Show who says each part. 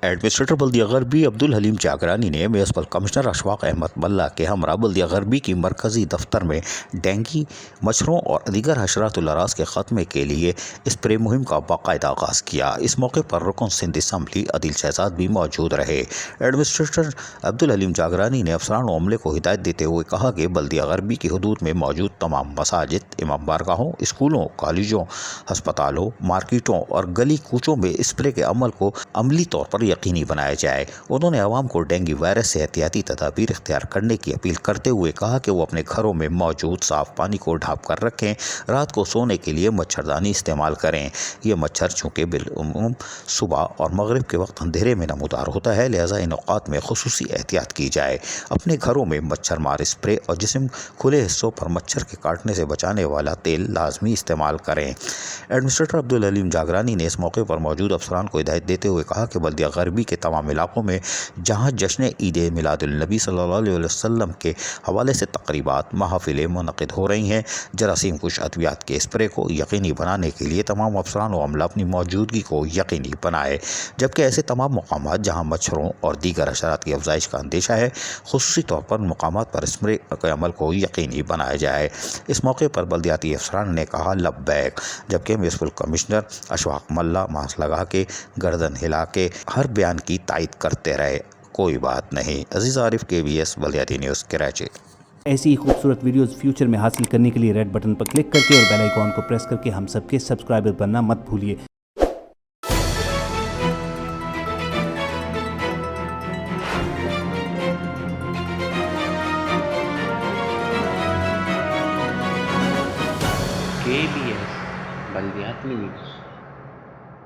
Speaker 1: Administrator بلدیہ غربی عبدالحلیم جاگرانی نے municipal commissioner Ashfaq Ahmad ملہ کے ہمراہ بلدیہ غربی کی مرکزی دفتر میں ڈینگی، مچھروں اور دیگر حشرات الاراض کے خاتمے کے لیے اسپرے مہم کا باقاعدہ آغاز کیا۔ اس موقع پر رکن سندھ اسمبلی عدیل شہزاد بھی موجود رہے۔ ایڈمنسٹریٹر عبدالحلیم جاگرانی نے افسران و عملے کو ہدایت دیتے ہوئے کہا کہ بلدیہ غربی کی حدود میں موجود تمام مساجد، امام بارگاہوں، اسکولوں، کالجوں، ہسپتالوں، مارکیٹوں اور گلی کوچوں میں اسپرے کے عمل کو عملی طور پر یقینی بنایا جائے۔ انہوں نے عوام کو ڈینگی وائرس سے احتیاطی تدابیر اختیار کرنے کی اپیل کرتے ہوئے کہا کہ وہ اپنے گھروں میں موجود صاف پانی کو ڈھانپ کر رکھیں، رات کو سونے کے لیے مچھردانی استعمال کریں۔ یہ مچھر چونکہ بالعموم صبح اور مغرب کے وقت اندھیرے میں نمودار ہوتا ہے، لہٰذا ان اوقات میں خصوصی احتیاط کی جائے۔ اپنے گھروں میں مچھر مار اسپرے اور جسم کھلے حصوں پر مچھر کے کاٹنے سے بچانے والا تیل لازمی استعمال کریں۔ ایڈمنسٹریٹر عبدالحلیم جاگرانی نے اس موقع پر موجود افسران کو ہدایت دیتے ہوئے کہا کہ بلدیہ غربی کے تمام علاقوں میں جہاں جشن عید میلاد النبی صلی اللہ علیہ وسلم کے حوالے سے تقریبات، محافلیں منعقد ہو رہی ہیں، جراثیم کش ادویات کے اسپرے کو یقینی بنانے کے لیے تمام افسران و عملہ اپنی موجودگی کو یقینی بنائے، جبکہ ایسے تمام مقامات جہاں مچھروں اور دیگر حشرات کی افزائش کا اندیشہ ہے، خصوصی طور پر مقامات پر اسپرے کے عمل کو یقینی بنایا جائے۔ اس موقع پر بلدیاتی افسران نے کہا لبیک، جبکہ میونسپل کمشنر اشفاق ملہ ماسک لگا کے گردن ہلا کے ہر بیان کی تائید کرتے رہے۔ کوئی بات نہیں۔ عزیز عارف KBS بلدیاتی نیوز کراچی۔
Speaker 2: ایسی ہی خوبصورت ویڈیوز فیوچر میں حاصل کرنے کے لیے ریڈ بٹن پر کلک کر کے اور بیل آئیکن کو پریس کر کے ہم سب کے سبسکرائبر بننا مت بھولیے۔
Speaker 3: KBS بلدیاتی نیوز۔